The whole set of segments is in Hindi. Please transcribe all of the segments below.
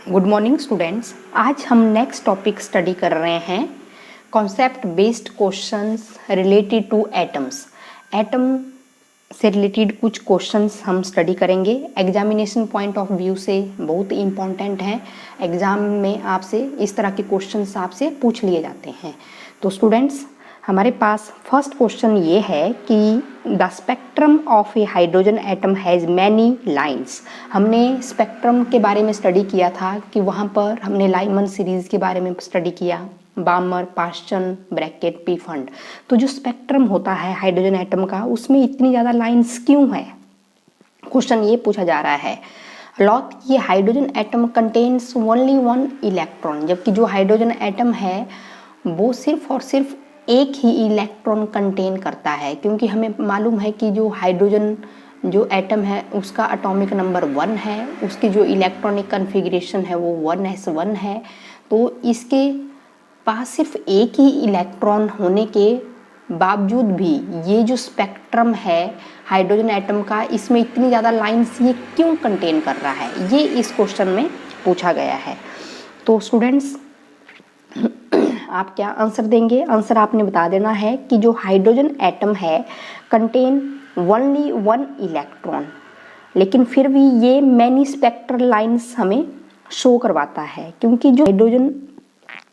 Good morning students. आज हम नेक्स्ट टॉपिक स्टडी कर रहे हैं concept based questions related two atoms. Atom से रिलेटेड कुछ क्वेश्चंस हम स्टडी करेंगे। एग्जामिनेशन पॉइंट ऑफ व्यू से बहुत इम्पॉर्टेंट हैं। एग्ज़ाम में आपसे इस तरह के क्वेश्चंस आपसे पूछ लिए जाते हैं। तो स्टूडेंट्स, हमारे पास फर्स्ट क्वेश्चन ये है कि the spectrum of A hydrogen atom has many lines. हमने स्पेक्ट्रम के बारे में स्टडी किया था कि वहाँ पर हमने लाइमन सीरीज़ के बारे में स्टडी किया, बामर, पाश्चन, ब्रैकेट, पी फंड। तो जो स्पेक्ट्रम होता है हाइड्रोजन एटम का, उसमें इतनी ज़्यादा लाइन्स क्यों है? क्वेश्चन ये पूछा जा रहा है। लॉट ये hydrogen atom contains only one electron, जबकि जो हाइड्रोजन एटम है वो सिर्फ और सिर्फ एक ही इलेक्ट्रॉन कंटेन करता है, क्योंकि हमें मालूम है कि जो हाइड्रोजन जो एटम है उसका एटॉमिक नंबर 1 है, उसकी जो इलेक्ट्रॉनिक कन्फिग्रेशन है वो 1s1 है। तो इसके पास सिर्फ एक ही इलेक्ट्रॉन होने के बावजूद भी ये जो स्पेक्ट्रम है हाइड्रोजन एटम का, इसमें इतनी ज़्यादा लाइन्स ये क्यों कंटेन कर रहा है, ये इस क्वेश्चन में पूछा गया है। तो स्टूडेंट्स, आप क्या आंसर देंगे? आंसर आपने बता देना है कि जो हाइड्रोजन एटम है कंटेन ओनली वन इलेक्ट्रॉन, लेकिन फिर भी ये मैनी स्पेक्ट्रल लाइन्स हमें शो करवाता है, क्योंकि जो हाइड्रोजन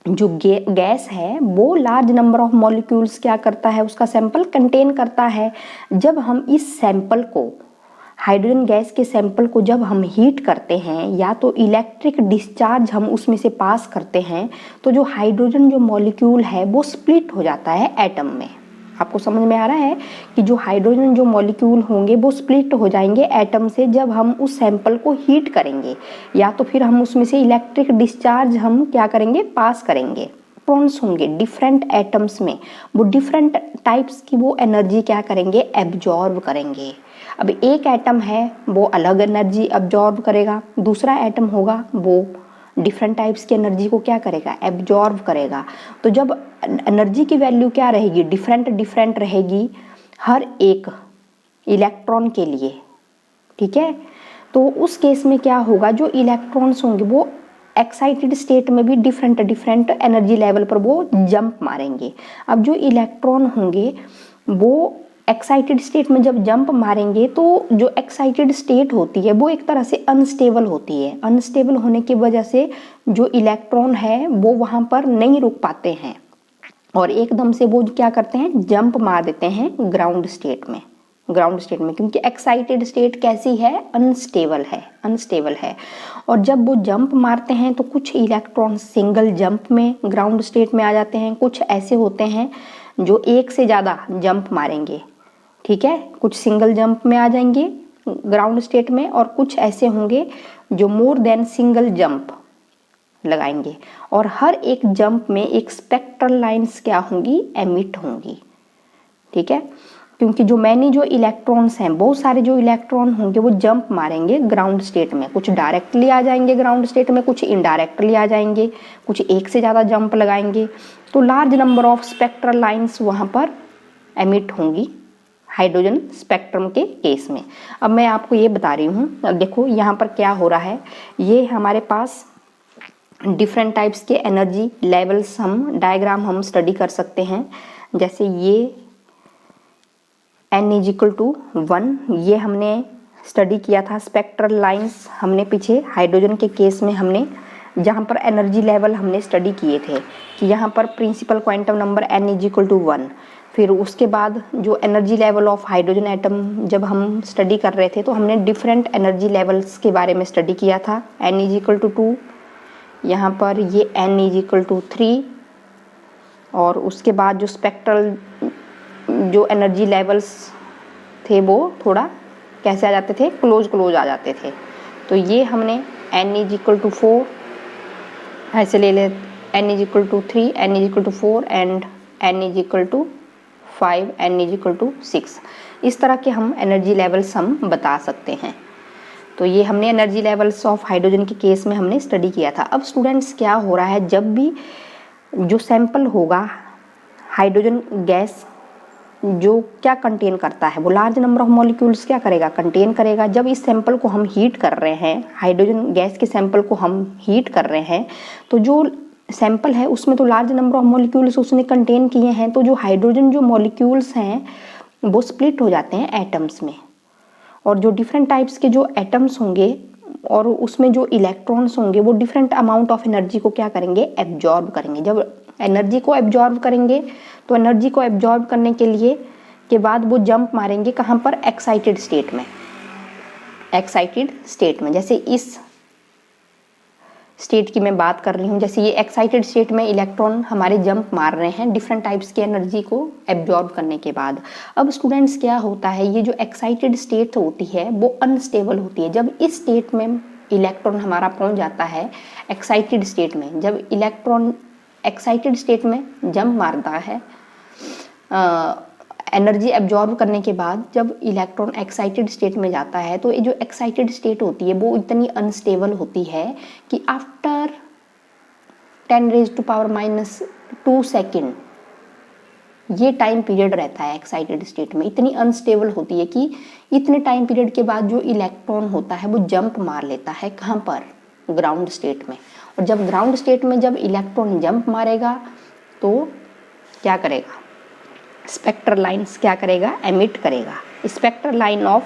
जो गैस है वो लार्ज नंबर ऑफ मॉलिक्यूल्स क्या करता है, उसका सैंपल कंटेन करता है। जब हम इस सैंपल को, हाइड्रोजन गैस के सैंपल को जब हम हीट करते हैं या तो इलेक्ट्रिक डिस्चार्ज हम उसमें से पास करते हैं, तो जो हाइड्रोजन जो मॉलिक्यूल है वो स्प्लिट हो जाता है एटम में। आपको समझ में आ रहा है कि जो हाइड्रोजन जो मॉलिक्यूल होंगे वो स्प्लिट हो जाएंगे एटम से जब हम उस सैंपल को हीट करेंगे या तो फिर हम उसमें से इलेक्ट्रिक डिस्चार्ज हम क्या करेंगे, पास करेंगे। इलेक्ट्रॉन्स होंगे डिफरेंट एटम्स में, वो डिफरेंट टाइप्स की वो एनर्जी क्या करेंगे, एब्जॉर्ब करेंगे। अब एक एटम है वो अलग एनर्जी एब्जॉर्ब करेगा, दूसरा एटम होगा वो डिफरेंट टाइप्स की एनर्जी को क्या करेगा, एब्जॉर्ब करेगा। तो जब एनर्जी की वैल्यू क्या रहेगी, डिफरेंट डिफरेंट रहेगी हर एक इलेक्ट्रॉन के लिए, ठीक है। तो उस केस में क्या होगा, जो इलेक्ट्रॉन्स होंगे वो एक्साइटेड स्टेट में भी डिफरेंट डिफरेंट एनर्जी लेवल पर वो जंप मारेंगे। अब जो इलेक्ट्रॉन होंगे वो एक्साइटेड स्टेट में जब जंप मारेंगे तो जो एक्साइटेड स्टेट होती है वो एक तरह से अनस्टेबल होती है। अनस्टेबल होने की वजह से जो इलेक्ट्रॉन है वो वहाँ पर नहीं रुक पाते हैं और एकदम से वो क्या करते हैं, जंप मार देते हैं ग्राउंड स्टेट में। ग्राउंड स्टेट में क्योंकि एक्साइटेड स्टेट कैसी है, अनस्टेबल है, अनस्टेबल है। और जब वो जंप मारते हैं तो कुछ इलेक्ट्रॉन सिंगल जंप में ग्राउंड स्टेट में आ जाते हैं, कुछ ऐसे होते हैं जो एक से ज़्यादा जंप मारेंगे, ठीक है। कुछ सिंगल जंप में आ जाएंगे ग्राउंड स्टेट में और कुछ ऐसे होंगे जो मोर देन सिंगल जंप लगाएंगे। और हर एक जंप में एक स्पेक्ट्रल लाइन्स क्या होंगी, एमिट होंगी, ठीक है। क्योंकि जो मैनी जो इलेक्ट्रॉन्स हैं, बहुत सारे जो इलेक्ट्रॉन होंगे वो जंप मारेंगे ग्राउंड स्टेट में, कुछ डायरेक्टली आ जाएंगे ग्राउंड स्टेट में, कुछ इनडायरेक्टली आ जाएंगे, कुछ एक से ज़्यादा जंप लगाएंगे। तो large number of spectral lines वहाँ पर एमिट होंगी हाइड्रोजन स्पेक्ट्रम के केस में। अब मैं आपको ये बता रही हूँ, अब देखो यहाँ पर क्या हो रहा है, ये हमारे पास डिफरेंट टाइप्स के एनर्जी लेवल्स हम डायग्राम हम स्टडी कर सकते हैं। जैसे ये n=1, ये हमने स्टडी किया था स्पेक्ट्रल लाइंस, हमने पीछे हाइड्रोजन के केस में हमने जहाँ पर एनर्जी लेवल हमने स्टडी किए थे कि यहाँ पर प्रिंसिपल क्वांटम नंबर n=1। फिर उसके बाद जो energy level of hydrogen atom जब हम स्टडी कर रहे थे तो हमने डिफरेंट एनर्जी लेवल्स के बारे में स्टडी किया था। n=2, यहाँ पर ये n=3, और उसके बाद जो स्पेक्ट्रल जो एनर्जी लेवल्स थे वो थोड़ा कैसे आ जाते थे, क्लोज आ जाते थे। तो ये हमने n=4 ऐसे ले ले, n=3, n=4 and n=5, n=6, इस तरह के हम एनर्जी लेवल्स हम बता सकते हैं। तो ये हमने एनर्जी लेवल्स ऑफ हाइड्रोजन के केस में हमने स्टडी किया था। अब स्टूडेंट्स क्या हो रहा है, जब भी जो सैंपल होगा हाइड्रोजन गैस जो क्या कंटेन करता है, वो लार्ज नंबर ऑफ मॉलिक्यूल्स क्या करेगा, कंटेन करेगा। जब इस सैंपल को हम हीट कर रहे हैं, हाइड्रोजन गैस के सैंपल को हम हीट कर रहे हैं, तो जो सैंपल है उसमें तो लार्ज नंबर ऑफ मॉलिक्यूल्स उसने कंटेन किए हैं, तो जो हाइड्रोजन जो मॉलिक्यूल्स हैं वो स्प्लिट हो जाते हैं एटम्स में, और जो डिफरेंट टाइप्स के जो एटम्स होंगे और उसमें जो इलेक्ट्रॉन्स होंगे वो डिफरेंट अमाउंट ऑफ एनर्जी को क्या करेंगे, एब्जॉर्ब करेंगे। जब एनर्जी को एब्जॉर्ब करेंगे तो एनर्जी को एब्जॉर्ब करने के लिए के बाद वो जंप मारेंगे कहाँ पर, एक्साइटेड स्टेट में। एक्साइटेड स्टेट में, जैसे इस स्टेट की मैं बात कर रही हूँ, जैसे ये एक्साइटेड स्टेट में इलेक्ट्रॉन हमारे जंप मार रहे हैं डिफरेंट टाइप्स की एनर्जी को एब्जॉर्ब करने के बाद। अब स्टूडेंट्स क्या होता है, ये जो एक्साइटेड स्टेट होती है वो अनस्टेबल होती है। जब इस स्टेट में इलेक्ट्रॉन हमारा पहुंच जाता है एक्साइटेड स्टेट में, जब इलेक्ट्रॉन एक्साइटेड स्टेट में जंप मारता है एनर्जी एब्जॉर्ब करने के बाद, जब इलेक्ट्रॉन एक्साइटेड स्टेट में जाता है तो ये जो एक्साइटेड स्टेट होती है वो इतनी अनस्टेबल होती है कि आफ्टर 10⁻⁻² सेकेंड ये टाइम पीरियड रहता है एक्साइटेड स्टेट में। इतनी अनस्टेबल होती है कि इतने टाइम पीरियड के बाद जो इलेक्ट्रॉन होता है वो जंप मार लेता है कहाँ पर, ग्राउंड स्टेट में। और जब ग्राउंड स्टेट में जब इलेक्ट्रॉन जंप मारेगा तो क्या करेगा, स्पेक्ट्रल लाइन्स क्या करेगा, एमिट करेगा। स्पेक्ट्रल लाइन ऑफ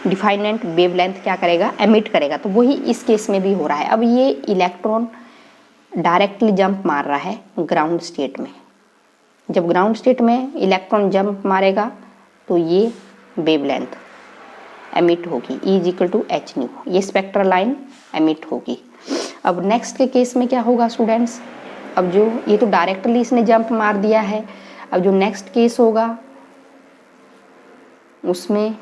डिफाइनेंट वेवलेंथ क्या करेगा, एमिट करेगा। तो वही इस केस में भी हो रहा है। अब ये इलेक्ट्रॉन डायरेक्टली जंप मार रहा है ग्राउंड स्टेट में। जब ग्राउंड स्टेट में इलेक्ट्रॉन जंप मारेगा तो ये वेवलेंथ एमिट होगी, E=hν, ये स्पेक्ट्रल लाइन एमिट होगी। अब नेक्स्ट के केस में क्या होगा स्टूडेंट्स, अब जो ये तो डायरेक्टली इसने जंप मार दिया है, अब जो नेक्स्ट केस होगा उसमें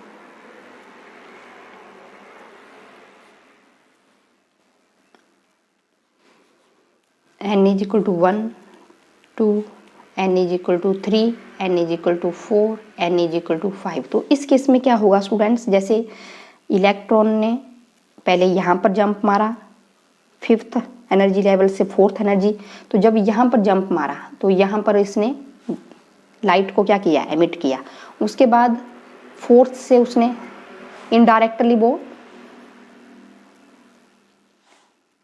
n=1, 2, n=3, n=4, n=5। तो इस केस में क्या होगा स्टूडेंट्स, जैसे इलेक्ट्रॉन ने पहले यहाँ पर जंप मारा 5th एनर्जी लेवल से 4th एनर्जी, तो जब यहाँ पर जंप मारा तो यहाँ पर इसने लाइट को क्या किया, एमिट किया। उसके बाद 4th से उसने इनडायरेक्टली वो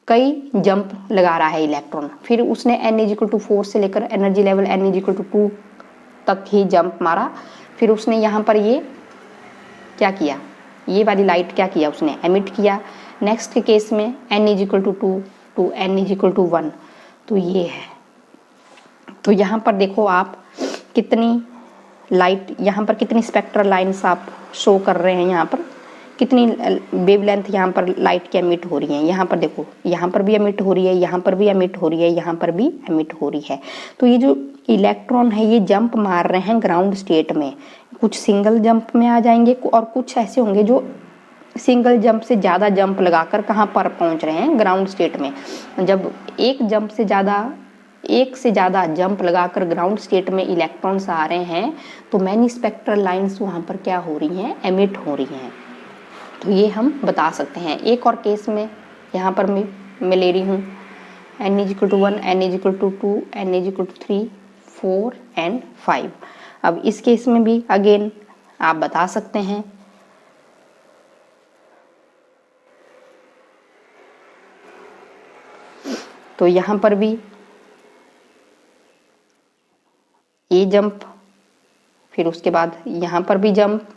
कई जंप लगा रहा है इलेक्ट्रॉन, फिर उसने n=4 से लेकर एनर्जी लेवल n=2 तक ही जंप मारा। फिर उसने यहाँ पर ये क्या किया, ये वाली लाइट क्या किया, उसने एमिट किया। नेक्स्ट के केस में n=2 टू n=1, तो ये है। तो यहाँ पर देखो आप कितनी लाइट, यहाँ पर कितनी स्पेक्ट्रल लाइन्स आप शो कर रहे हैं, यहाँ पर कितनी वेवलेंथ यहाँ पर लाइट की एमिट हो रही है। यहाँ पर देखो, यहाँ पर भी एमिट हो रही है, यहाँ पर भी एमिट हो रही है, यहाँ पर भी एमिट हो रही है। तो ये जो इलेक्ट्रॉन है ये जंप मार रहे हैं ग्राउंड स्टेट में, कुछ सिंगल जंप में आ जाएंगे और कुछ ऐसे होंगे जो सिंगल जंप से ज़्यादा जंप लगाकर कहाँ पर पहुँच रहे हैं, ग्राउंड स्टेट में। जब एक से ज़्यादा जंप लगाकर ग्राउंड स्टेट में इलेक्ट्रॉन्स आ रहे हैं तो मैनी स्पेक्ट्रल लाइन्स वहाँ पर क्या हो रही हैं, एमिट हो रही हैं। तो ये हम बता सकते हैं। एक और केस में यहाँ पर मैं ले रही हूँ n=1, n=2, n=3, 4 and 5। अब इस केस में भी अगेन आप बता सकते हैं। तो यहाँ पर भी ये जंप, फिर उसके बाद यहाँ पर भी जंप,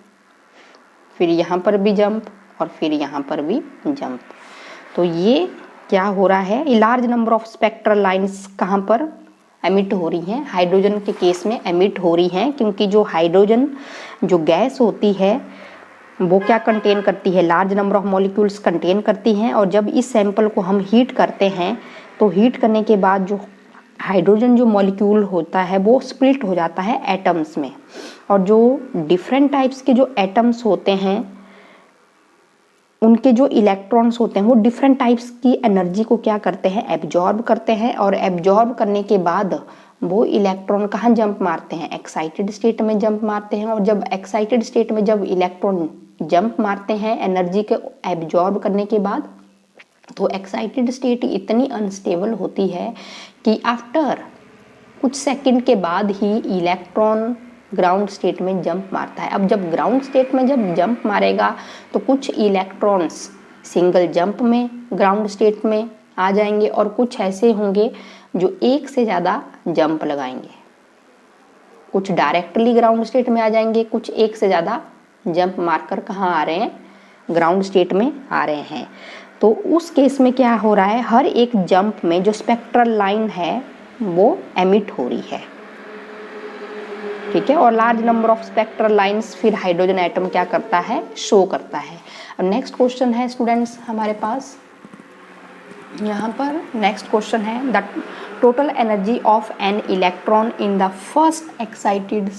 फिर यहाँ पर भी जंप और फिर यहाँ पर भी जंप। तो ये क्या हो रहा है, large number of spectral lines कहाँ पर एमिट हो रही हैं, हाइड्रोजन के केस में एमिट हो रही हैं, क्योंकि जो हाइड्रोजन जो गैस होती है वो क्या कंटेन करती है, large number of molecules contain करती हैं। और जब इस सैंपल को हम हीट करते हैं तो हीट करने के बाद जो हाइड्रोजन जो मॉलिक्यूल होता है वो स्प्लिट हो जाता है एटम्स में, और जो डिफरेंट टाइप्स के जो एटम्स होते हैं उनके जो इलेक्ट्रॉन्स होते हैं वो डिफरेंट टाइप्स की एनर्जी को क्या करते हैं, एब्जॉर्ब करते हैं। और एब्जॉर्ब करने के बाद वो इलेक्ट्रॉन कहाँ जंप मारते हैं, एक्साइटेड स्टेट में जंप मारते हैं। और जब एक्साइटेड स्टेट में जब इलेक्ट्रॉन जंप मारते हैं एनर्जी के एब्जॉर्ब करने के बाद, तो एक्साइटेड स्टेट इतनी अनस्टेबल होती है कि आफ्टर कुछ सेकंड के बाद ही इलेक्ट्रॉन ग्राउंड स्टेट में जंप मारता है। अब जब ग्राउंड स्टेट में जब जंप मारेगा तो कुछ इलेक्ट्रॉन्स सिंगल जंप में ग्राउंड स्टेट में आ जाएंगे और कुछ ऐसे होंगे जो एक से ज़्यादा जंप लगाएंगे। कुछ डायरेक्टली ग्राउंड स्टेट में आ जाएंगे, कुछ एक से ज़्यादा जंप मारकर कहाँ आ रहे हैं, ग्राउंड स्टेट में आ रहे हैं। तो उस केस में क्या हो रहा है, हर एक जंप में जो स्पेक्ट्रल लाइन है वो एमिट हो रही है, ठीक है। और large number of spectral lines फिर हाइड्रोजन एटम क्या करता है, शो करता है। और नेक्स्ट क्वेश्चन है स्टूडेंट्स हमारे पास, यहाँ पर नेक्स्ट क्वेश्चन है the total energy of an electron in the first excited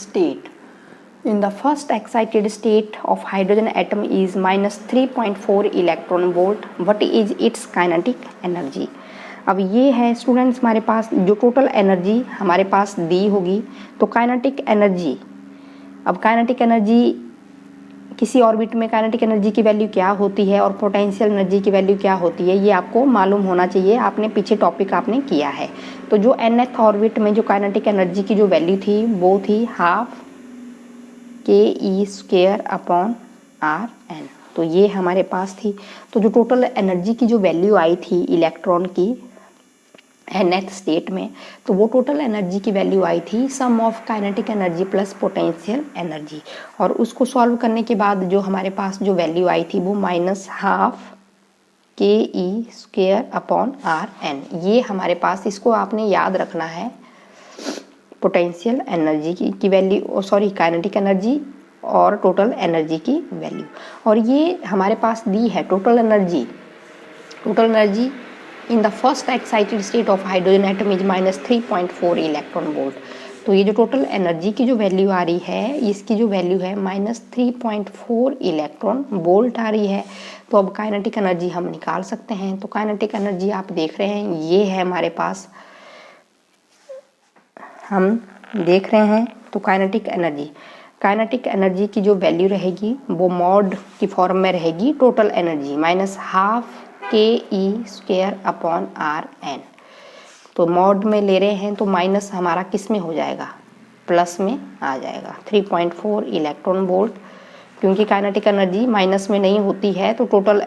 state of hydrogen atom is -3.4 electron volt. What is it's kinetic energy. अब ये है स्टूडेंट्स हमारे पास जो टोटल एनर्जी हमारे पास दी होगी, तो काइनेटिक एनर्जी, अब काइनेटिक एनर्जी किसी ऑर्बिट में काइनेटिक एनर्जी की वैल्यू क्या होती है और पोटेंशियल एनर्जी की वैल्यू क्या होती है, ये आपको मालूम होना चाहिए, आपने पीछे टॉपिक आपने किया है। तो जो nth ऑर्बिट में जो काइनेटिक एनर्जी की जो वैल्यू थी वो थी हाफ ke² अपॉन Rn, तो ये हमारे पास थी। तो जो टोटल एनर्जी की जो वैल्यू आई थी इलेक्ट्रॉन की nth स्टेट में, तो वो टोटल एनर्जी की वैल्यू आई थी sum of kinetic energy plus potential energy. और उसको सॉल्व करने के बाद जो हमारे पास जो वैल्यू आई थी वो -12 ke² अपॉन Rn, ये हमारे पास, इसको आपने याद रखना है, पोटेंशियल एनर्जी की वैल्यू, सॉरी काइनेटिक एनर्जी और टोटल एनर्जी की वैल्यू। और ये हमारे पास दी है total energy in the first excited state of hydrogen atom is -3.4 electron volt. तो ये जो टोटल एनर्जी की जो वैल्यू आ रही है, इसकी जो वैल्यू है -3.4 इलेक्ट्रॉन वोल्ट आ रही है। तो अब काइनेटिक एनर्जी हम निकाल सकते हैं। तो काइनेटिक एनर्जी आप देख रहे हैं, ये है हमारे पास, हम देख रहे हैं। तो काइनेटिक एनर्जी की जो वैल्यू रहेगी वो मॉड की फॉर्म में रहेगी total energy -12 ke² upon Rn। तो मॉड में ले रहे हैं तो माइनस हमारा किस में हो जाएगा, प्लस में आ जाएगा 3.4 इलेक्ट्रॉन वोल्ट, क्योंकि काइनेटिक एनर्जी माइनस में नहीं होती है। तो टोटल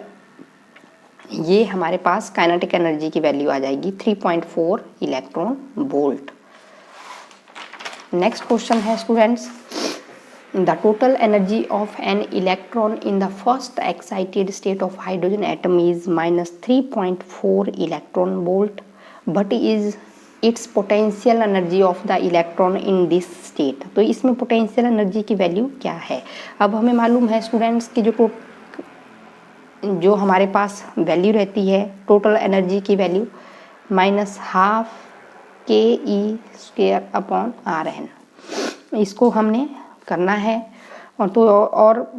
ये हमारे पास काइनेटिक एनर्जी की वैल्यू आ जाएगी 3.4 इलेक्ट्रॉन वोल्ट। नेक्स्ट क्वेश्चन है students, the total energy of an electron in the first excited state of hydrogen atom is -3.4 electron volt, but is it's potential energy of the electron in this state. तो इसमें पोटेंशियल एनर्जी की वैल्यू क्या है। अब हमें मालूम है स्टूडेंट्स कि जो हमारे पास वैल्यू रहती है टोटल एनर्जी की वैल्यू -12 ke² अपॉन Rn, इसको हमने करना है। और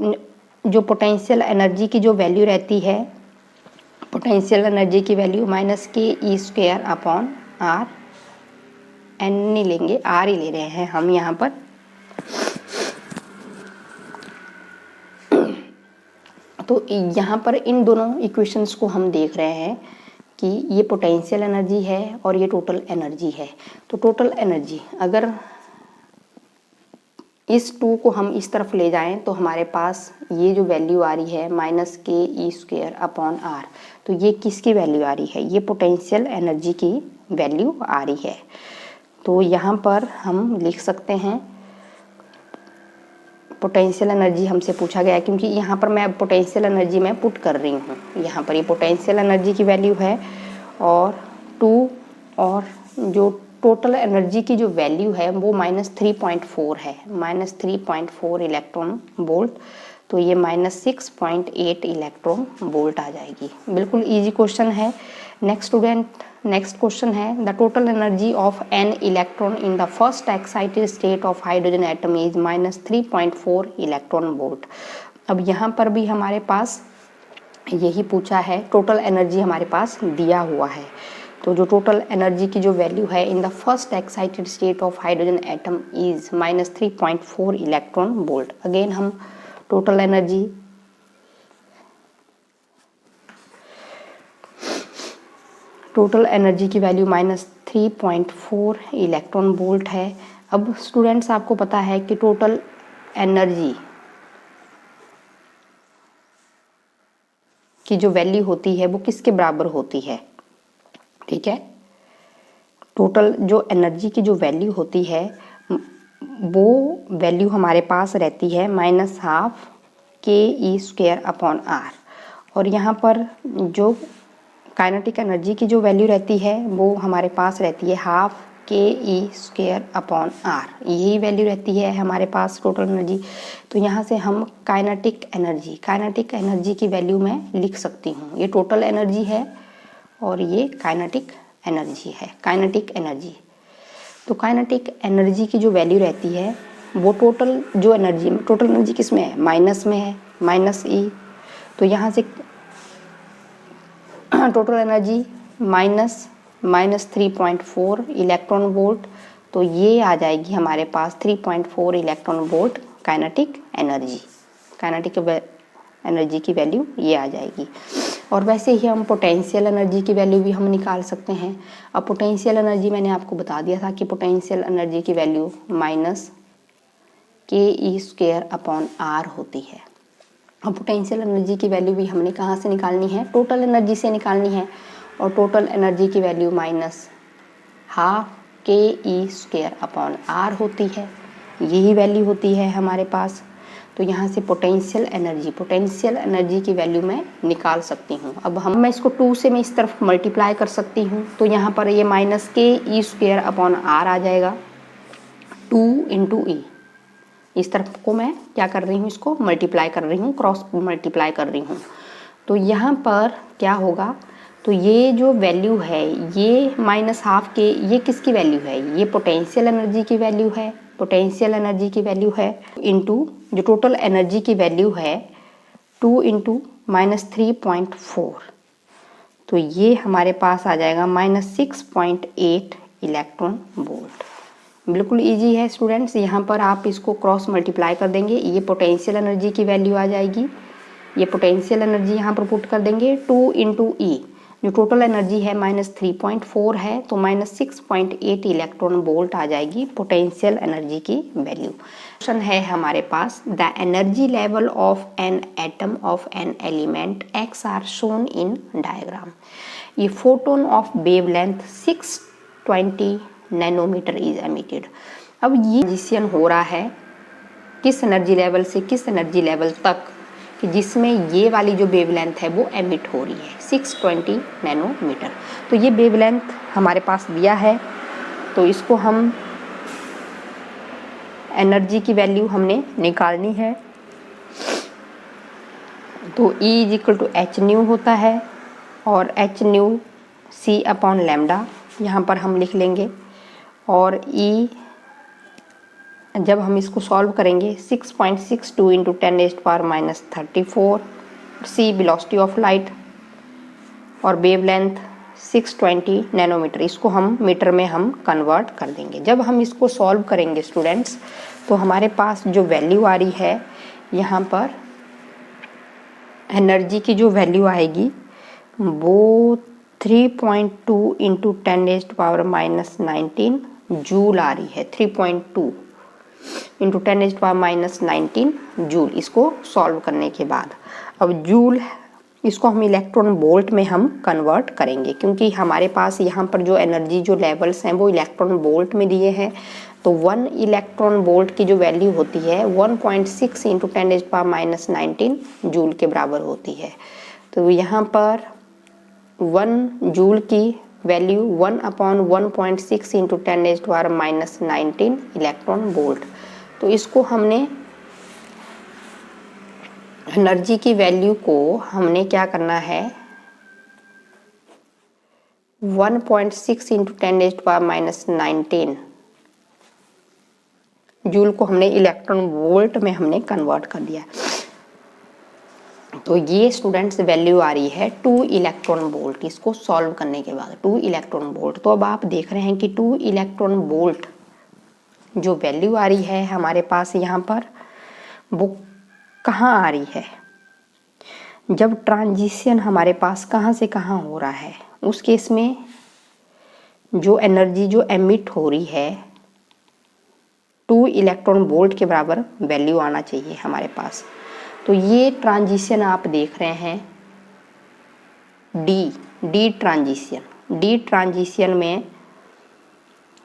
जो पोटेंशियल एनर्जी की जो वैल्यू रहती है, पोटेंशियल एनर्जी की वैल्यू -ke² अपॉन Rn नहीं लेंगे, R ही ले रहे हैं हम यहाँ पर। तो यहाँ पर इन दोनों इक्वेशंस को हम देख रहे हैं कि ये पोटेंशियल एनर्जी है और ये टोटल एनर्जी है। तो टोटल एनर्जी अगर इस 2 को हम इस तरफ ले जाएं तो हमारे पास ये जो वैल्यू आ रही है -ke² अपॉन R, तो ये किसकी वैल्यू आ रही है, ये पोटेंशियल एनर्जी की वैल्यू आ रही है। तो यहाँ पर हम लिख सकते हैं पोटेंशियल एनर्जी हमसे पूछा गया है, क्योंकि यहाँ पर मैं पोटेंशियल एनर्जी में पुट कर रही हूँ, यहाँ पर ये पोटेंशियल एनर्जी की वैल्यू है और 2, और जो टोटल एनर्जी की जो वैल्यू है वो -3.4 है, -3.4 इलेक्ट्रॉन वोल्ट। तो ये -6.8 इलेक्ट्रॉन वोल्ट आ जाएगी। बिल्कुल इजी क्वेश्चन है। नेक्स्ट क्वेश्चन है the total energy of an electron in the first excited state of hydrogen atom is -3.4 electron volt. अब यहाँ पर भी हमारे पास यही पूछा है, टोटल एनर्जी हमारे पास दिया हुआ है। तो जो टोटल एनर्जी की जो वैल्यू है in the first excited state of hydrogen atom is -3.4 electron volt. Again हम टोटल एनर्जी की वैल्यू -3.4 इलेक्ट्रॉन वोल्ट है। अब स्टूडेंट्स आपको पता है कि टोटल एनर्जी की जो वैल्यू होती है वो किसके बराबर होती है, ठीक है। टोटल जो एनर्जी की जो वैल्यू होती है वो वैल्यू हमारे पास रहती है -12 ke²/r। और यहाँ पर जो काइनेटिक एनर्जी की जो वैल्यू रहती है वो हमारे पास रहती है 12 ke²/r। यही वैल्यू रहती है हमारे पास टोटल एनर्जी। तो यहाँ से हम काइनेटिक एनर्जी की वैल्यू मैं लिख सकती हूँ। ये टोटल एनर्जी है और ये काइनेटिक एनर्जी है, काइनेटिक एनर्जी। तो काइनेटिक एनर्जी की जो वैल्यू रहती है वो टोटल एनर्जी किस में है, माइनस में है, -E। तो यहाँ से टोटल एनर्जी -3.4 इलेक्ट्रॉन वोल्ट। तो ये आ जाएगी हमारे पास 3.4 इलेक्ट्रॉन वोल्ट काइनेटिक एनर्जी की वैल्यू ये आ जाएगी। और वैसे ही हम पोटेंशियल एनर्जी की वैल्यू भी हम निकाल सकते हैं। अब पोटेंशियल एनर्जी मैंने आपको बता दिया था कि पोटेंशियल एनर्जी की वैल्यू -ke²/r होती है। अब पोटेंशियल एनर्जी की वैल्यू भी हमने कहाँ से निकालनी है, टोटल एनर्जी से निकालनी है। और टोटल एनर्जी की वैल्यू -12 ke²/r होती है, यही वैल्यू होती है हमारे पास। तो यहाँ से पोटेंशियल एनर्जी की वैल्यू मैं निकाल सकती हूँ। अब मैं इसको 2 से मैं इस तरफ मल्टीप्लाई कर सकती हूँ। तो यहाँ पर ये -ke²/r आ जाएगा, 2 × e। इस तरफ को मैं क्या कर रही हूँ, इसको मल्टीप्लाई कर रही हूँ, क्रॉस मल्टीप्लाई कर रही हूँ। तो यहाँ पर क्या होगा, तो ये जो वैल्यू है ये -12 के, ये किसकी वैल्यू है, ये पोटेंशियल एनर्जी की वैल्यू है, इनटू जो टोटल एनर्जी की वैल्यू है 2 × -3.4। तो ये हमारे पास आ जाएगा -6.8 इलेक्ट्रॉन वोल्ट। बिल्कुल इजी है स्टूडेंट्स। यहाँ पर आप इसको क्रॉस मल्टीप्लाई कर देंगे, ये पोटेंशियल एनर्जी की वैल्यू आ जाएगी। ये पोटेंशियल एनर्जी यहाँ पर पुट कर देंगे 2 × E। जो टोटल एनर्जी है -3.4 है, तो -6.8 इलेक्ट्रॉन वोल्ट आ जाएगी पोटेंशियल एनर्जी की वैल्यू। क्वेश्चन है हमारे पास, the energy level of an atom of an element X are shown in diagram. ये photon of wavelength 620 nanometre is emitted. अब ये ट्रांजिशन हो रहा है किस एनर्जी लेवल से किस एनर्जी लेवल तक, कि जिसमें ये वाली जो वेवलेंथ है वो एमिट हो रही है 620 नैनोमीटर। तो ये वेवलेंथ हमारे पास दिया है, तो इसको हम एनर्जी की वैल्यू हमने निकालनी है। तो E = h होता है और h c/λ यहाँ पर हम लिख लेंगे। और E जब हम इसको सॉल्व करेंगे 6.62 × 10⁻⁻34 c वेलोसिटी ऑफ लाइट और वेवलेंथ 620 नैनोमीटर, इसको हम मीटर में हम कन्वर्ट कर देंगे। जब हम इसको सॉल्व करेंगे स्टूडेंट्स, तो हमारे पास जो वैल्यू आ रही है यहाँ पर एनर्जी की जो वैल्यू आएगी वो 3.2 × 10⁻⁻19 जूल आ रही है। 3.2 × 10⁻⁻19 जूल। इसको सॉल्व करने के बाद अब जूल, इसको हम इलेक्ट्रॉन वोल्ट में हम कन्वर्ट करेंगे, क्योंकि हमारे पास यहाँ पर जो एनर्जी जो लेवल्स हैं वो इलेक्ट्रॉन वोल्ट में दिए हैं। तो 1 इलेक्ट्रॉन वोल्ट की जो वैल्यू होती है 1.6 × 10⁻⁻19 जूल के बराबर होती है। तो यहाँ पर 1 जूल की वैल्यू 1/1.6 × 10⁻⁻19 इलेक्ट्रॉन वोल्ट। तो इसको हमने एनर्जी की वैल्यू को हमने क्या करना है 1.6 × 10⁻⁻19 जूल को हमने इलेक्ट्रॉन वोल्ट में हमने कन्वर्ट कर दिया। तो ये स्टूडेंट्स वैल्यू आ रही है 2 इलेक्ट्रॉन वोल्ट। इसको सॉल्व करने के बाद 2 इलेक्ट्रॉन वोल्ट। तो अब आप देख रहे हैं कि 2 इलेक्ट्रॉन वोल्ट जो वैल्यू आ रही है हमारे पास यहाँ पर, वो कहाँ आ रही है, जब ट्रांजिशन हमारे पास कहाँ से कहाँ हो रहा है उस केस में जो एनर्जी जो एमिट हो रही है 2 इलेक्ट्रॉन वोल्ट के बराबर वैल्यू आना चाहिए हमारे पास। तो ये ट्रांजिशन आप देख रहे हैं डी ट्रांजिशन में,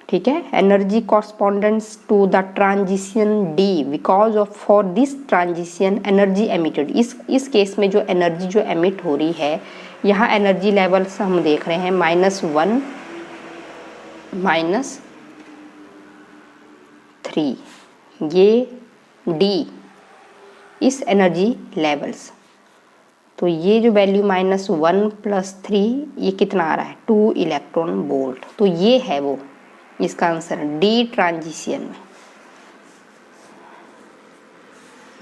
ठीक है, energy correspondence to the transition D because of for this transition energy emitted. इस केस में जो एनर्जी जो एमिट हो रही है, यहाँ एनर्जी लेवल्स हम देख रहे हैं -1 -3, ये डी इस एनर्जी लेवल्स। तो ये जो वैल्यू -1 + 3 ये कितना आ रहा है 2 इलेक्ट्रॉन वोल्ट। तो ये है वो इसका आंसर डी ट्रांजिशन में।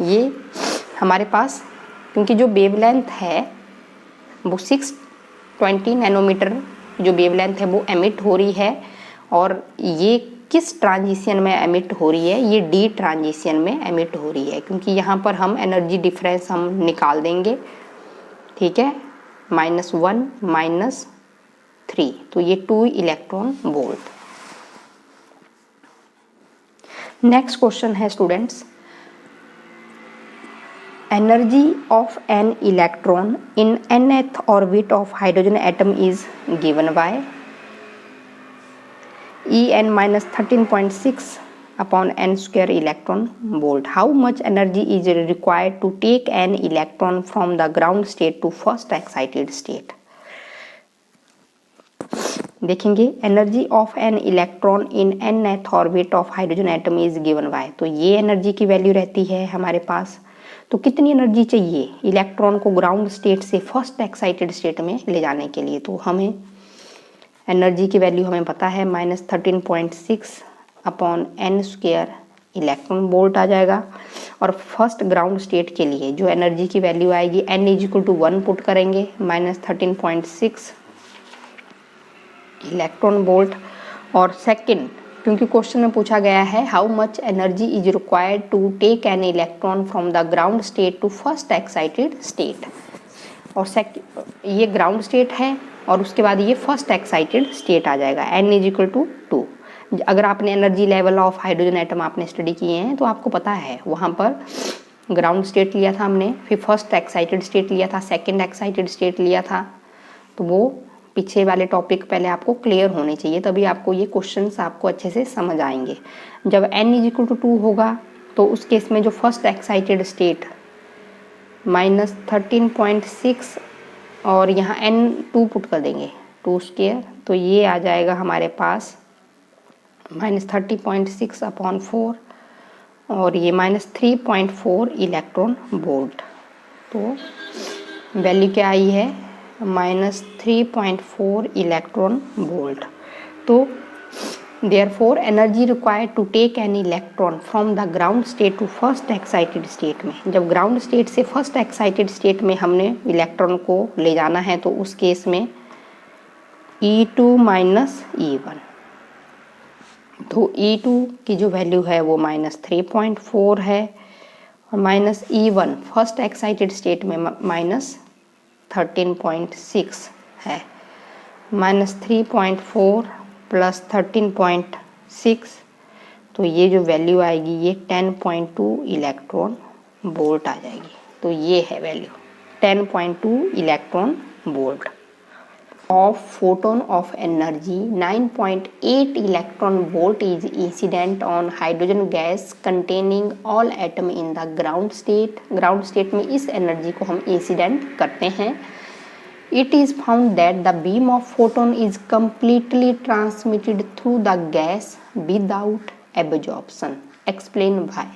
ये हमारे पास, क्योंकि जो वेवलेंथ है वो 620 नैनोमीटर जो वेवलेंथ है वो एमिट हो रही है, और ये किस ट्रांजिशन में एमिट हो रही है, ये डी ट्रांजिशन में एमिट हो रही है, क्योंकि यहाँ पर हम एनर्जी डिफरेंस हम निकाल देंगे, ठीक है, -1 -3, तो ये 2 इलेक्ट्रॉन वोल्ट। नेक्स्ट क्वेश्चन है students, energy of an electron in nth orbit of hydrogen atom is given by En -13.6 upon n square electron volt. How much energy is required to take an electron from the ground state to first excited state? देखेंगे energy of an electron in nth orbit of hydrogen atom is given by. तो ये एनर्जी की वैल्यू रहती है हमारे पास। तो कितनी एनर्जी चाहिए इलेक्ट्रॉन को ग्राउंड स्टेट से फर्स्ट एक्साइटेड स्टेट में ले जाने के लिए? तो हमें एनर्जी की वैल्यू हमें पता है -13.6 upon n square electron volt आ जाएगा। और फर्स्ट ग्राउंड स्टेट के लिए जो एनर्जी की वैल्यू आएगी n = 1 पुट करेंगे, -13.6 इलेक्ट्रॉन वोल्ट। और सेकंड, क्योंकि क्वेश्चन में पूछा गया है how much energy is required to take an electron from the ground state to first excited state, और ये ग्राउंड स्टेट है और उसके बाद ये फर्स्ट एक्साइटेड स्टेट आ जाएगा, n = 2। अगर आपने energy level of hydrogen atom आपने स्टडी किए हैं तो आपको पता है वहाँ पर ग्राउंड स्टेट लिया था हमने, फिर फर्स्ट एक्साइटेड स्टेट लिया था, सेकंड एक्साइटेड स्टेट लिया था। तो वो पीछे वाले टॉपिक पहले आपको क्लियर होने चाहिए, तभी आपको ये क्वेश्चंस आपको अच्छे से समझ आएंगे। जब n = 2 होगा तो उस केस में जो फर्स्ट एक्साइटेड स्टेट -13.6 और यहाँ n 2 पुट कर देंगे 2 स्क्वायर, तो ये आ जाएगा हमारे पास -30.6 अपॉन 4 और ये -3.4 इलेक्ट्रॉन वोल्ट। तो वैल्यू क्या आई है -3.4 इलेक्ट्रॉन वोल्ट। तो therefore energy required to take an electron from the ground state to first excited state में, जब ग्राउंड स्टेट से फर्स्ट एक्साइटेड स्टेट में हमने इलेक्ट्रॉन को ले जाना है तो उस केस में E2 - E1। तो E2 की जो वैल्यू है वो -3.4 है और -E1 फर्स्ट एक्साइटेड स्टेट में -13.6 है। -3.4 + 13.6, तो ये जो वैल्यू आएगी ये 10.2 इलेक्ट्रॉन वोल्ट आ जाएगी। तो ये है value 10.2 electron volt. Of photon of energy 9.8 electron volt is incident on hydrogen gas containing all atom in the ground state. Ground state में इस एनर्जी को हम इंसिडेंट करते हैं। It is found that the beam of photon is completely transmitted through the gas without absorption. Explain why.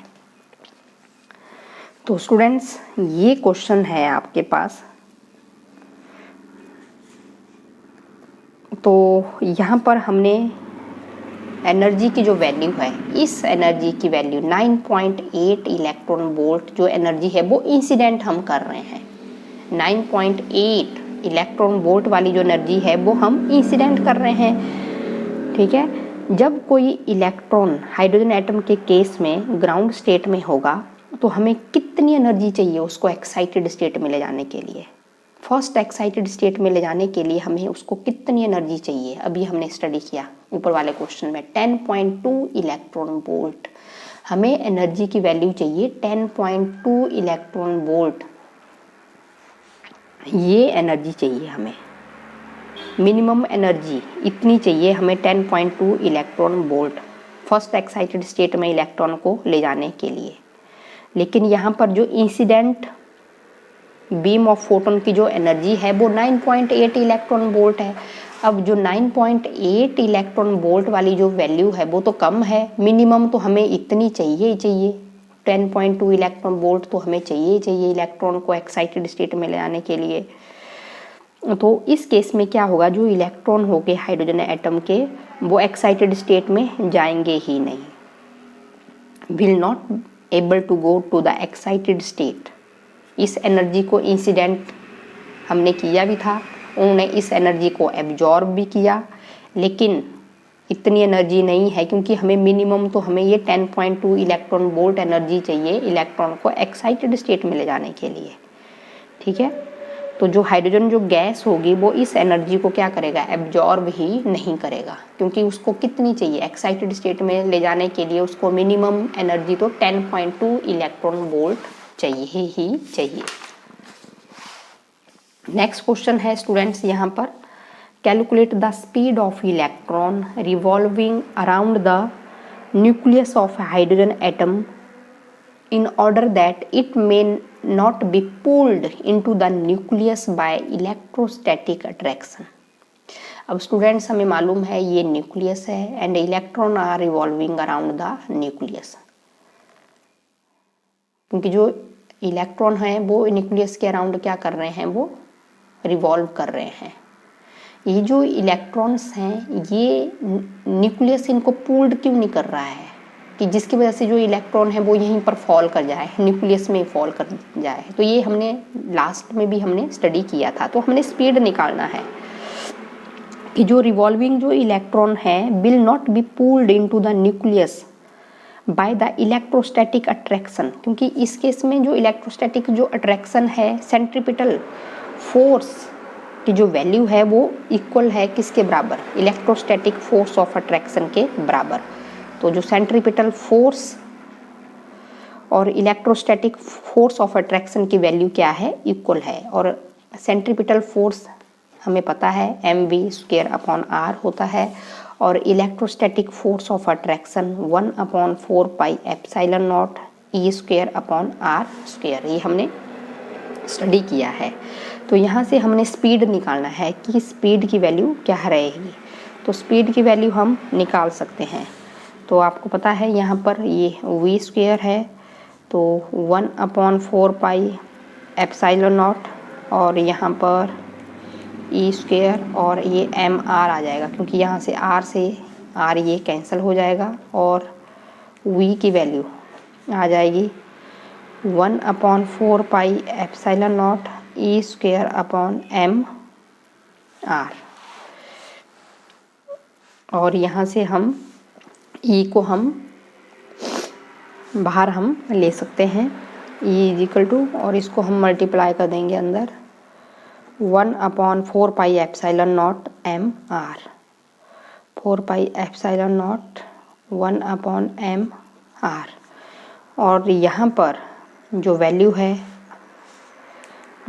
तो स्टूडेंट्स ये क्वेश्चन है आपके पास। तो यहाँ पर हमने एनर्जी की जो वैल्यू है, इस एनर्जी की वैल्यू 9.8 इलेक्ट्रॉन वोल्ट जो एनर्जी है वो इंसिडेंट हम कर रहे हैं। 9.8 इलेक्ट्रॉन वोल्ट वाली जो एनर्जी है वो हम इंसिडेंट कर रहे हैं, ठीक है। जब कोई इलेक्ट्रॉन हाइड्रोजन एटम के केस में ग्राउंड स्टेट में होगा तो हमें कितनी एनर्जी चाहिए उसको एक्साइटेड स्टेट में ले जाने के लिए? फर्स्ट एक्साइटेड स्टेट में ले जाने के लिए हमें उसको कितनी एनर्जी चाहिए? अभी हमने स्टडी किया ऊपर वाले क्वेश्चन में 10.2 इलेक्ट्रॉन वोल्ट। हमें एनर्जी की वैल्यू चाहिए 10.2 इलेक्ट्रॉन वोल्ट, ये एनर्जी चाहिए हमें, मिनिमम एनर्जी इतनी चाहिए हमें 10.2 electron volt first excited state में इलेक्ट्रॉन को ले जाने के लिए। लेकिन यहाँ पर जो इंसिडेंट बीम ऑफ फोटोन की जो एनर्जी है वो 9.8 इलेक्ट्रॉन वोल्ट है। अब जो 9.8 इलेक्ट्रॉन वोल्ट वाली जो वैल्यू है वो तो कम है, मिनिमम तो हमें इतनी चाहिए ही चाहिए, 10.2 इलेक्ट्रॉन वोल्ट तो हमें चाहिए ही चाहिए इलेक्ट्रॉन को एक्साइटेड स्टेट में ले जाने के लिए। तो इस केस में क्या होगा, जो इलेक्ट्रॉन होंगे हाइड्रोजन एटम के वो एक्साइटेड स्टेट में जाएंगे ही नहीं, will not able to go to the excited state. इस एनर्जी को इंसिडेंट हमने किया भी था, उन्होंने इस एनर्जी को एब्जॉर्ब भी किया, लेकिन इतनी एनर्जी नहीं है क्योंकि हमें मिनिमम तो हमें ये 10.2 इलेक्ट्रॉन वोल्ट एनर्जी चाहिए इलेक्ट्रॉन को एक्साइटेड स्टेट में ले जाने के लिए। ठीक है, तो जो हाइड्रोजन जो गैस होगी वो इस एनर्जी को क्या करेगा, एब्जॉर्ब ही नहीं करेगा, क्योंकि उसको कितनी चाहिए एक्साइटेड स्टेट में ले जाने के लिए, उसको मिनिमम एनर्जी तो 10.2 इलेक्ट्रॉन वोल्ट चाहिए ही चाहिए। नेक्स्ट क्वेश्चन है स्टूडेंट्स यहाँ पर, calculate the speed of electron revolving around the nucleus of hydrogen atom in order that it may not be pulled into the nucleus by electrostatic attraction। अब स्टूडेंट्स हमें मालूम है ये न्यूक्लियस है and electron are revolving around the nucleus, क्योंकि जो इलेक्ट्रॉन है वो न्यूक्लियस के अराउंड क्या कर रहे हैं, वो रिवॉल्व कर रहे हैं। ये जो इलेक्ट्रॉन्स हैं ये न्यूक्लियस इनको पुल्ड क्यों नहीं कर रहा है, कि जिसकी वजह से जो इलेक्ट्रॉन है वो यहीं पर फॉल कर जाए, न्यूक्लियस में फॉल कर जाए। तो ये हमने लास्ट में भी हमने स्टडी किया था। तो हमने स्पीड निकालना है कि जो रिवॉल्विंग जो इलेक्ट्रॉन है will not be pulled into the nucleus by the electrostatic attraction, क्योंकि इस केस में जो इलेक्ट्रोस्टैटिक जो अट्रैक्शन है, सेंट्रीपिटल फोर्स की जो वैल्यू है वो इक्वल है किसके बराबर, इलेक्ट्रोस्टैटिक फोर्स ऑफ अट्रैक्शन के बराबर। तो जो सेंट्रीपिटल फोर्स और इलेक्ट्रोस्टैटिक फोर्स ऑफ अट्रैक्शन की वैल्यू क्या है, इक्वल है। और सेंट्रीपिटल फोर्स हमें पता है mv²/r होता है, और electrostatic force of attraction 1/4πε0 e²/r², ये हमने स्टडी किया है। तो यहाँ से हमने स्पीड निकालना है कि स्पीड की वैल्यू क्या रहेगी। तो स्पीड की वैल्यू हम निकाल सकते हैं। तो आपको पता है यहाँ पर ये v² है, तो 1/4πε0 और यहाँ पर e² और ये mr आ जाएगा, क्योंकि यहाँ से r ये कैंसिल हो जाएगा, और v की वैल्यू आ जाएगी 1/4πε0 e²/mr। और यहाँ से हम E को हम बाहर हम ले सकते हैं, E= और इसको हम मल्टीप्लाई कर देंगे अंदर 1/4πε0 mr, 4πε0 1/mr। और यहाँ पर जो वैल्यू है,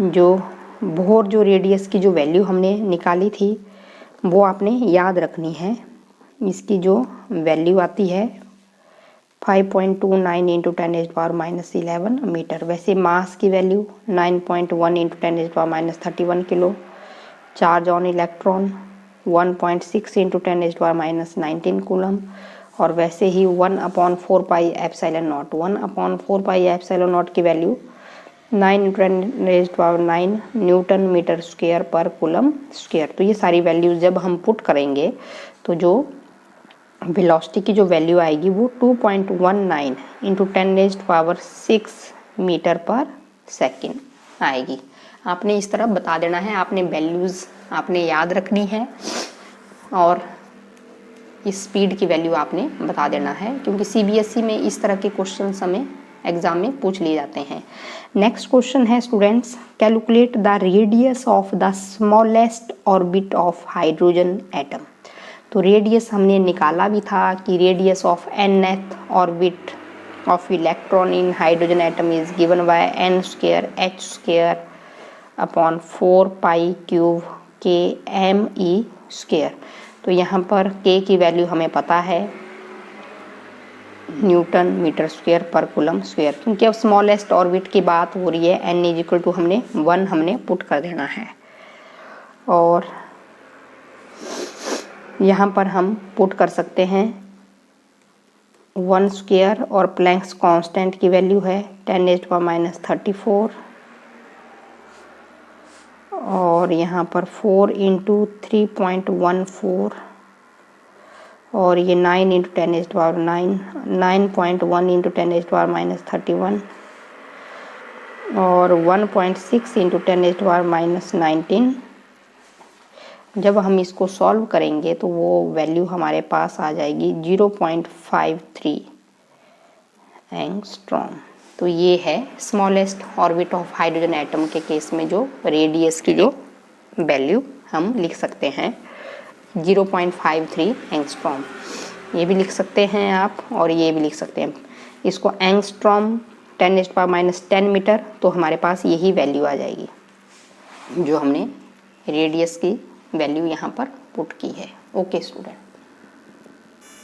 जो बोहर जो रेडियस की जो वैल्यू हमने निकाली थी वो आपने याद रखनी है। इसकी जो वैल्यू आती है 5.29 × 10⁻⁻11 मीटर। वैसे मास की value 9.1 × 10⁻31 kilo. Charge on electron 1.6 × 10⁻19 coulomb. और वैसे ही 1/4πε0 1/4πε0 की वैल्यू 9 × 10⁹ न्यूटन मीटर स्क्वायर पर कूलम स्क्वायर। तो ये सारी वैल्यूज जब हम पुट करेंगे तो जो वेलोसिटी की जो वैल्यू आएगी वो 2.19 × 10⁻6 मीटर पर सेकेंड आएगी। आपने इस तरह बता देना है, आपने वैल्यूज़ आपने याद रखनी है और इस स्पीड की वैल्यू आपने बता देना है, क्योंकि CBSE में इस तरह के क्वेश्चन हमें एग्जाम में पूछ लिए जाते हैं। नेक्स्ट क्वेश्चन है students, calculate the radius of the smallest orbit of hydrogen atom. तो रेडियस हमने निकाला भी था कि radius of nth orbit of electron in hydrogen atom is given by n square h square upon 4 pi cube k m e square। तो यहाँ पर k की वैल्यू हमें पता है न्यूटन मीटर स्क्वायर पर कूलम स्क्वायर, क्योंकि अब स्मॉलेस्ट ऑर्बिट की बात हो रही है। n इज इक्वल टू हमने 1 हमने पुट कर देना है, और यहाँ पर हम पुट कर सकते हैं 1 स्क्वायर, और प्लैंक्स कांस्टेंट की वैल्यू है 10⁻⁻34, और यहाँ पर 4 × 3.14, और ये 9 × 10⁻9, 9.1 × 10⁻31, और 1.6 × 10⁻19। जब हम इसको सॉल्व करेंगे तो वो वैल्यू हमारे पास आ जाएगी 0.53 एंगस्ट्रॉम। तो ये है smallest orbit of hydrogen atom के केस में जो रेडियस की जो वैल्यू हम लिख सकते हैं 0.53 एंगस्ट्रॉम। ये भी लिख सकते हैं आप, और ये भी लिख सकते हैं। इसको एंगस्ट्रॉम 10⁻10 मीटर, तो हमारे पास यही वैल्यू आ जाएगी जो हमने रेडियस की वैल्यू यहाँ पर पुट की है। Okay student.